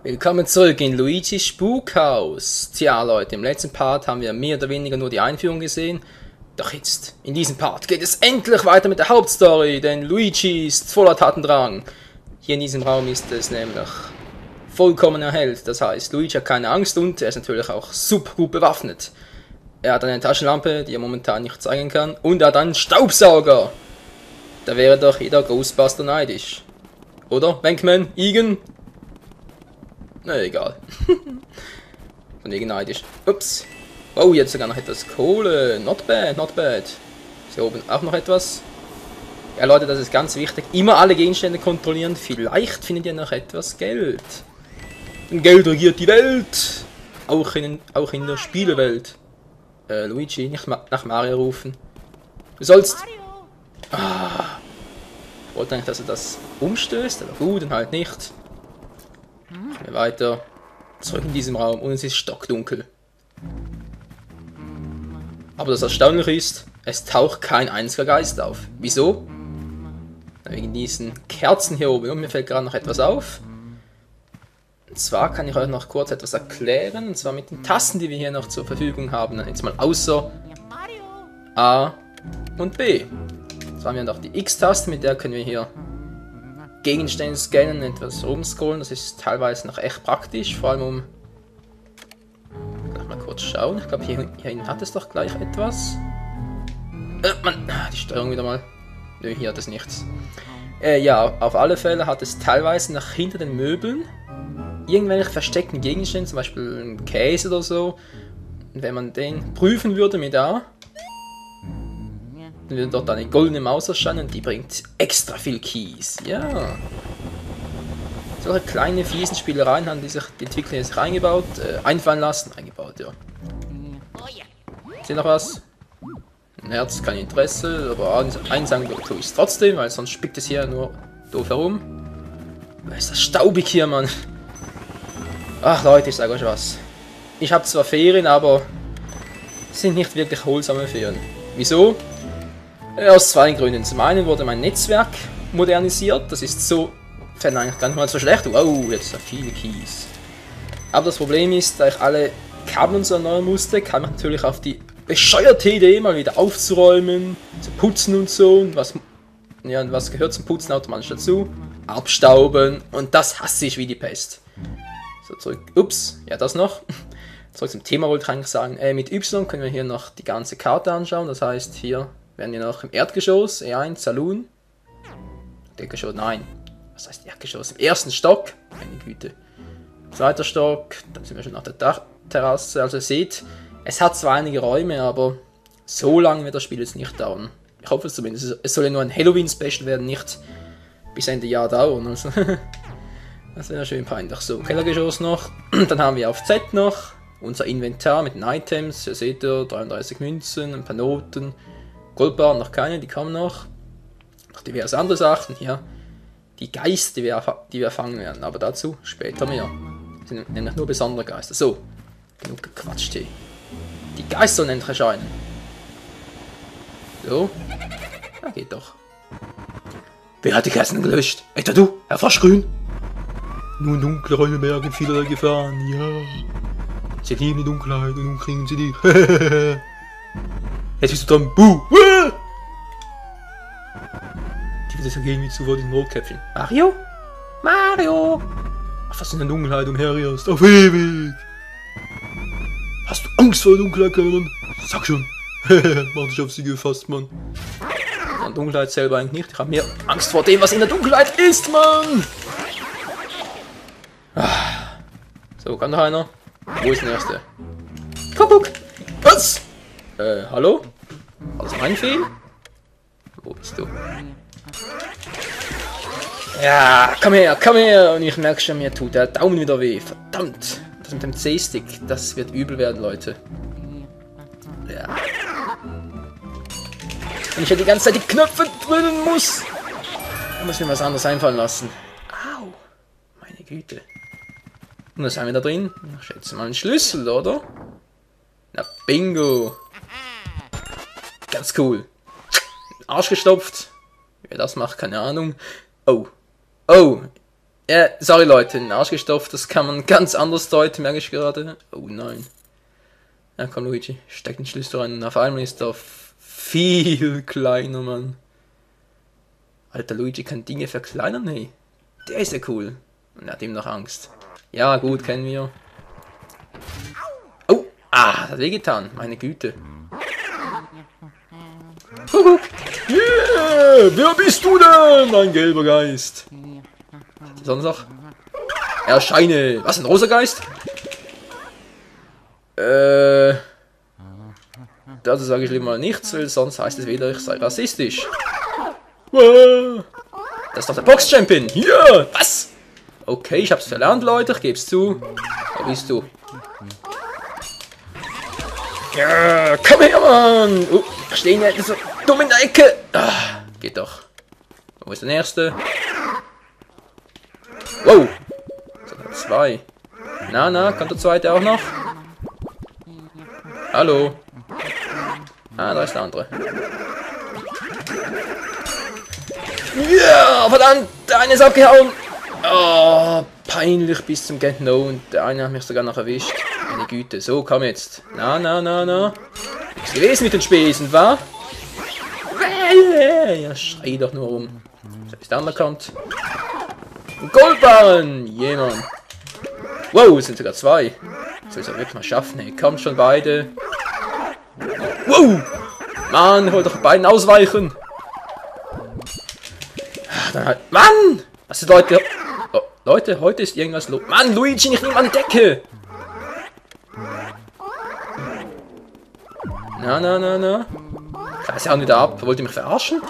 Willkommen zurück in Luigi's Spukhaus. Tja Leute, im letzten Part haben wir mehr oder weniger nur die Einführung gesehen. Doch jetzt, in diesem Part, geht es endlich weiter mit der Hauptstory, denn Luigi ist voller Tatendrang. Hier in diesem Raum ist es nämlich vollkommener Held. Das heißt, Luigi hat keine Angst und er ist natürlich auch super gut bewaffnet. Er hat eine Taschenlampe, die er momentan nicht zeigen kann, und er hat einen Staubsauger. Da wäre doch jeder Ghostbuster neidisch. Oder, Bankman, Igen? Na, egal. Von wegen neidisch. Ups. Oh, jetzt sogar noch etwas Kohle. Not bad, not bad. Ist hier oben auch noch etwas? Ja, Leute, das ist ganz wichtig. Immer alle Gegenstände kontrollieren. Vielleicht findet ihr noch etwas Geld. Denn Geld regiert die Welt. Auch in der Spielewelt. Luigi, nicht nach Mario rufen. Du sollst... Ah. Ich wollte eigentlich, dass er das umstößt, aber gut, dann halt nicht. Gehen wir weiter. Zurück in diesem Raum und es ist stockdunkel. Aber das Erstaunliche ist, es taucht kein einziger Geist auf. Wieso? Wegen diesen Kerzen hier oben. Und mir fällt gerade noch etwas auf. Und zwar kann ich euch noch kurz etwas erklären. Und zwar mit den Tasten, die wir hier noch zur Verfügung haben. Jetzt mal außer A und B. Jetzt haben wir noch die X-Taste, mit der können wir hier Gegenstände scannen, etwas rumscrollen. Das ist teilweise noch echt praktisch, vor allem um... Mal kurz schauen. Ich glaube, hier hat es doch gleich etwas. Mann, die Steuerung wieder mal. Nö, hier hat es nichts. Ja, auf alle Fälle hat es teilweise nach hinter den Möbeln irgendwelche versteckten Gegenstände, zum Beispiel ein Käse oder so. Und wenn man den prüfen würde mit A, dann würde dort eine goldene Maus erscheinen und die bringt extra viel Keys. Ja. Solche kleine fiesen Spielereien haben die Entwickler sich eingebaut, einfallen lassen. Eingebaut, ja. Ist hier noch was? Ein Herz, kein Interesse, aber eins sagen tue ich es trotzdem, weil sonst spickt es hier nur doof herum. Was ist das staubig hier, Mann? Ach Leute, ich sage euch was. Ich habe zwar Ferien, aber es sind nicht wirklich erholsame Ferien. Wieso? Aus zwei Gründen. Zum einen wurde mein Netzwerk modernisiert, das ist so, fällt eigentlich gar nicht mal so schlecht. Oh, jetzt sind viele Keys. Aber das Problem ist, da ich alle Kabel und so erneuern musste, kam ich natürlich auf die bescheuerte Idee, mal wieder aufzuräumen, zu putzen und so. Und was gehört zum Putzen automatisch dazu? Abstauben. Und das hasse ich wie die Pest. So, zurück. Ups, ja, das noch. Zurück zum Thema wollte ich eigentlich sagen. Mit Y können wir hier noch die ganze Karte anschauen. Das heißt, hier werden wir noch im Erdgeschoss, E1, Saloon. Erdgeschoss, nein. Was heißt Erdgeschoss? Im ersten Stock. Meine Güte. Zweiter Stock. Dann sind wir schon auf der Dachterrasse. Also ihr seht, es hat zwar einige Räume, aber so lange wird das Spiel jetzt nicht dauern. Ich hoffe es zumindest. Es soll ja nur ein Halloween-Special werden, nicht bis Ende Jahr dauern. Also das wäre schön peinlich. So, Kellergeschoss noch. Dann haben wir auf Z noch unser Inventar mit den Items. Hier seht ihr 33 Münzen, ein paar Noten. Goldbarren noch keine, die kommen noch. Noch diverse andere Sachen hier. Die Geister, die wir fangen werden, aber dazu später mehr. Das sind nämlich nur besondere Geister. So, genug gequatscht hier. Die Geister sollen endlich erscheinen. So, ja, geht doch. Wer hat die Kerzen gelöscht? Etwa du, Herr Froschgrün? Nun dunkle Räume bergen viele Gefahren, ja. Sie lieben die Dunkelheit und nun kriegen sie die. Jetzt bist du dran, buh! Die wird es ergehen wie zuvor den Rotkäppchen. Mario? Mario! Ach, was in der Dunkelheit umherirrst, auf ewig! Hast du Angst vor der Dunkelheit, Mann? Sag schon! Mach dich auf sie gefasst, Mann. Vor der Dunkelheit selber eigentlich nicht. Ich habe mehr Angst vor dem, was in der Dunkelheit ist, Mann! So, kann noch einer? Wo ist der erste? Kuckuck! Was? Hallo? Also mein Fehl? Wo bist du? Ja, komm her! Und ich merke schon, mir tut der Daumen wieder weh. Verdammt! Das mit dem C-Stick, das wird übel werden, Leute. Ja. Wenn ich ja die ganze Zeit die Knöpfe drücken muss, dann muss ich mir was anderes einfallen lassen. Au! Meine Güte. Und was haben wir da drin? Ich schätze mal einen Schlüssel, oder? Na, bingo! Ganz cool. Arsch gestopft. Wer das macht, keine Ahnung. Oh. Oh. Sorry Leute, den Arsch gestopft, das kann man ganz anders deuten, merke ich gerade. Oh nein. Ja komm Luigi, steck den Schlüssel rein und auf einmal ist er viel kleiner, Mann. Alter, Luigi kann Dinge verkleinern, hey. Der ist ja cool. Und er hat ihm noch Angst. Ja gut, kennen wir. Oh, das hat wehgetan, meine Güte. Yeah, wer bist du denn? Ein gelber Geist. Sonst noch? Erscheine. Was, ein rosa Geist? Dazu sage ich lieber mal nichts, weil sonst heißt es wieder, ich sei rassistisch. Das ist doch der Box-Champion. Ja, was? Okay, ich hab's verlernt, Leute, ich geb's zu. Wo bist du? Ja, komm her, Mann! Wir stehen ja so dumm in der Ecke. Geht doch. Wo ist der nächste? Wow! Sogar 2. Na, kommt der zweite auch noch? Hallo? Da ist der andere. Ja, verdammt! Der eine ist abgehauen! Oh, peinlich bis zum Get No. Und der eine hat mich sogar noch erwischt. Meine Güte. So, komm jetzt. Na. Was ist gewesen mit den Spesen, wa? Ja, schrei doch nur rum. So, bis der andere kommt. Ein Goldbarren! Jemand. Wow, es sind sogar 2. Das soll es auch wirklich mal schaffen, hey. Kommt schon beide. Wow! Mann, hol doch beiden ausweichen! Dann halt. Mann! Was ist Leute? Oh, Leute, heute ist irgendwas los. Mann, Luigi, nicht nehme an die Decke! Na. Scheiße, hauen wieder ab. Wollt ihr mich verarschen?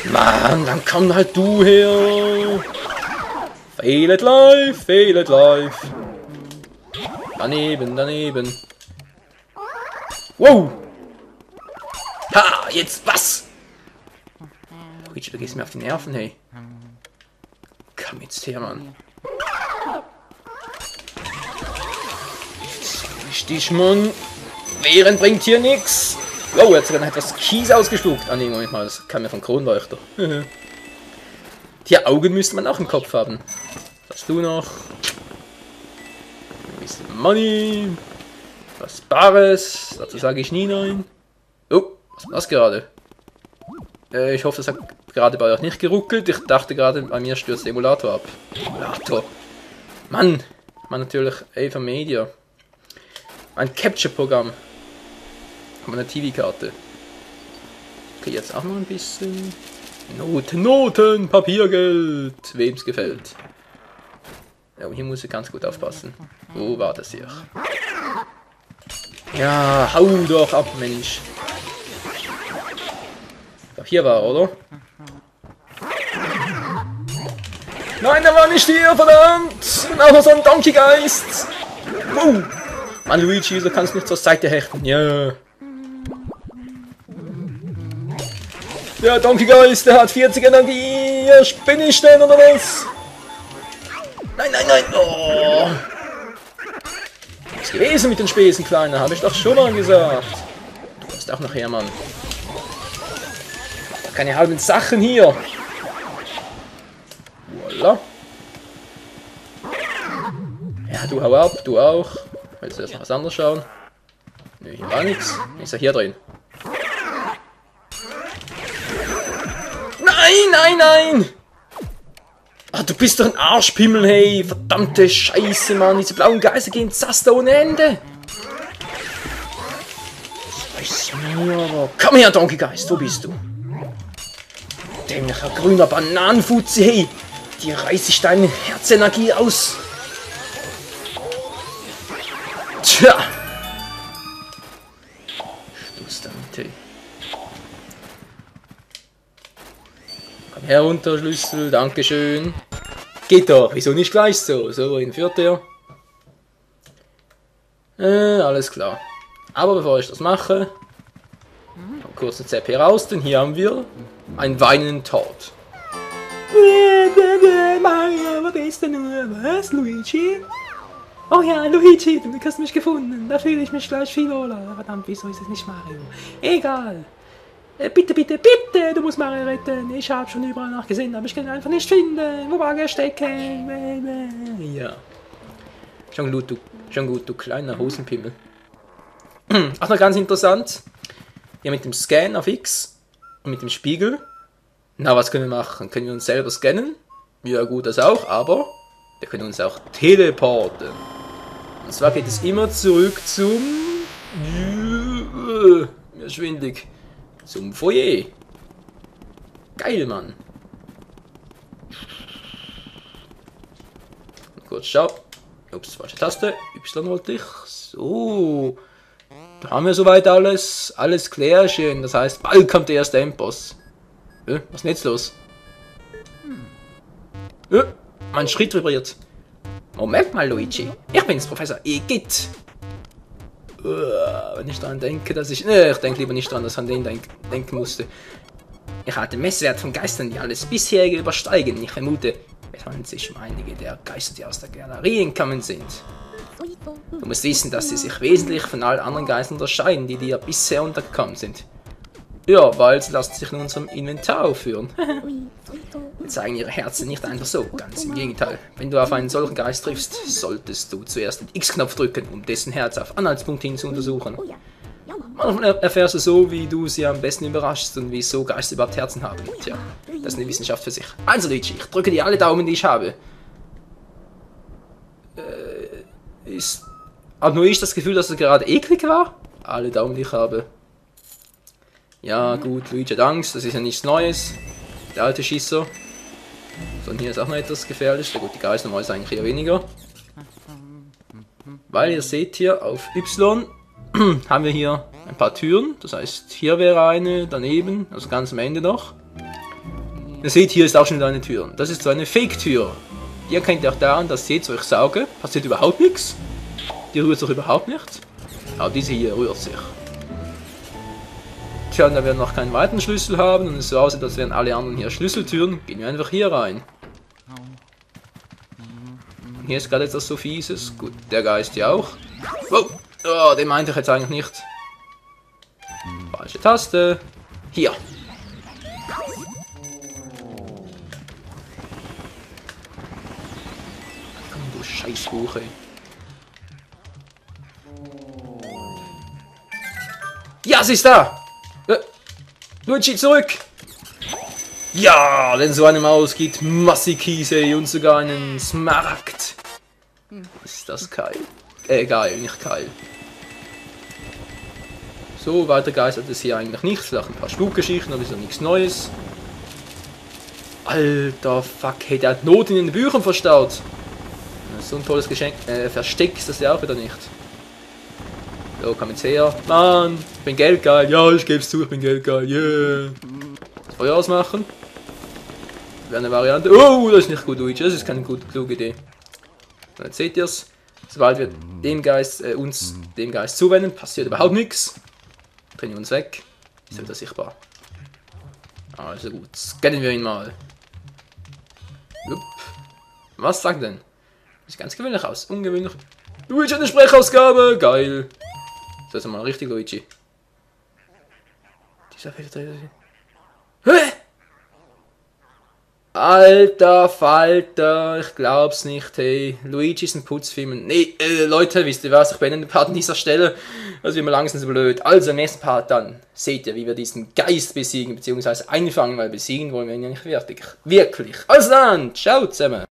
Mann, dann komm halt du her! Fail it live! Daneben. Wow! Ha, jetzt was? Luigi, du gehst mir auf die Nerven, hey. Komm jetzt her, Mann. Richtig, Mann. Wehren bringt hier nix. Wow, er hat sogar noch etwas Kies ausgespuckt. Ne, Moment mal, das kam ja von Kronleuchter. Die Augen müsste man auch im Kopf haben. Was hast du noch? Ein bisschen Money. Was Bares. Dazu sage ich nie nein. Oh, was war das gerade? Ich hoffe, das hat gerade bei euch nicht geruckelt. Ich dachte gerade, bei mir stürzt der Emulator ab. Emulator. Mann, natürlich Ava Media. Ein Capture-Programm. Von meiner TV-Karte. Okay, jetzt auch noch ein bisschen. Noten, Papiergeld. Wem's gefällt. Ja, hier muss ich ganz gut aufpassen. Wo war das hier? Ja, hau doch ab, Mensch. Ich glaube, hier war er, oder? Nein, der war nicht hier, verdammt! Und auch noch so ein Donkey-Geist! Mann, Luigi, du kannst nicht zur Seite hechten. Ja. Der Donkey-Geist, der hat 40 Energie. Ja, spinne ich denn, oder was? Nein. Oh. Was ist gewesen mit den Spesen, Kleiner? Habe ich doch schon mal gesagt. Du kommst auch nachher, Mann. Keine halben Sachen hier. Voila. Ja, du hau ab, du auch. Willst du jetzt noch was anderes schauen? Nö, hier war nichts. Ist er hier drin? Nein! Ah, du bist doch ein Arschpimmel, hey! Verdammte Scheiße, Mann! Diese blauen Geister gehen Zaster ohne Ende! Komm her, Donkey Geist, wo bist du? Dämlicher grüner Bananenfuzzi, hey! Die reiß ich deine Herzenergie aus! Tja! Stuss damit, hey! Komm herunter, Schlüssel, dankeschön! Geht doch, wieso nicht gleich so? So, wohin führt der? Alles klar. Aber bevor ich das mache, kurz ein ZP raus, denn hier haben wir einen weinenden Tod. Mario, wo bist du nur? Was, Luigi? Oh ja, Luigi, du hast mich gefunden. Da fühle ich mich gleich viel wohler. Verdammt, wieso ist es nicht Mario? Egal. Bitte, bitte, bitte, du musst Mario retten. Ich habe schon überall nachgesehen, aber ich kann ihn einfach nicht finden. Wo war er stecken? Ja. Schon gut, du kleiner Hosenpimmel. Ach, noch ganz interessant. Ja, mit dem Scan auf X und mit dem Spiegel. Na, was können wir machen? Können wir uns selber scannen? Ja, gut, das auch, aber wir können uns auch teleporten. Und zwar geht es immer zurück zum... Mir ist schwindig. Zum Foyer. Geil, Mann. Kurz schau. Ups, falsche Taste. Y wollte ich. So. Da haben wir soweit alles. Alles klärchen. Das heißt, bald kommt der erste Endboss. Was ist denn jetzt los? Mein Schritt vibriert. Moment mal, Luigi. Ich bin's, Professor Igitt. Wenn ich daran denke, dass ich... ich denke lieber nicht daran, dass ich an den denken musste. Ich hatte Messwert von Geistern, die alles bisherige übersteigen. Ich vermute, es handelt sich um einige der Geister, die aus der Galerie entkommen sind. Du musst wissen, dass sie sich wesentlich von allen anderen Geistern unterscheiden, die dir bisher untergekommen sind. Ja, weil sie lassen sich in unserem Inventar aufführen. Wir zeigen ihre Herzen nicht einfach so, ganz im Gegenteil. Wenn du auf einen solchen Geist triffst, solltest du zuerst den X-Knopf drücken, um dessen Herz auf Anhaltspunkt hin zu untersuchen. Manchmal erfährst du so, wie du sie am besten überraschst und wieso Geister überhaupt Herzen haben. Tja, das ist eine Wissenschaft für sich. Also Luigi, ich drücke dir alle Daumen, die ich habe. Hat nur ich das Gefühl, dass es gerade eklig war? Alle Daumen, die ich habe. Ja gut, Luigi hat Angst, das ist ja nichts Neues. Der alte Schisser. So, und hier ist auch noch etwas gefährlich. Ja, gut, die Geister normal ist eigentlich eher weniger. Weil ihr seht hier auf Y haben wir hier ein paar Türen. Das heißt, hier wäre eine, daneben, also ganz am Ende noch. Ihr seht, hier ist auch schon wieder eine Tür. Das ist so eine Fake-Tür. Die erkennt ihr auch daran, dass seht, so ich sauge, passiert überhaupt nichts. Die rührt sich überhaupt nicht. Aber diese hier rührt sich. Tja, da wir noch keinen weiteren Schlüssel haben und es so aussieht, als wären alle anderen hier Schlüsseltüren, gehen wir einfach hier rein. Und hier ist gerade etwas so Fieses. Gut, der Geist hier auch. Wow, oh, den meinte ich jetzt eigentlich nicht. Falsche Taste. Hier. Komm, du Scheißbuch, ey. Ja, sie ist da! Luigi, zurück! Ja, denn so eine Maus gibt Massikiese und sogar einen Smaragd. Ist das geil? Geil, nicht geil. So, weiter geistert es hier eigentlich nichts. Vielleicht ein paar Spukgeschichten, aber ist noch nichts Neues. Alter, fuck, hey, der hat Not in den Büchern verstaut. So ein tolles Geschenk. Versteck ist das ja auch wieder nicht. So, komm jetzt her. Mann, ich bin geldgeil. Ja, ich geb's zu, ich bin geldgeil. Yeah. Das Feuer ausmachen. Wäre eine Variante. Oh, das ist nicht gut, Luigi. Das ist keine gute, kluge Idee. Und jetzt seht ihr's. Sobald wir uns dem Geist zuwenden, passiert überhaupt nichts. Drehen wir uns weg. Ist wieder sichtbar. Also gut, scannen wir ihn mal. Jupp. Was sagt denn? Sieht ganz gewöhnlich aus. Ungewöhnlich. Luigi hat eine Sprechausgabe. Geil. Das ist mal richtig, Luigi. Dieser Fehldreher. Hä? Alter Falter, ich glaub's nicht, hey. Luigi ist ein Putzfilm. Nee, Leute, wisst ihr was? Ich beende den Part an dieser Stelle. Das wird mir langsam so blöd. Also im nächsten Part dann seht ihr, wie wir diesen Geist besiegen, beziehungsweise einfangen, weil besiegen wollen wir ihn ja nicht wirklich. Also dann, ciao zusammen.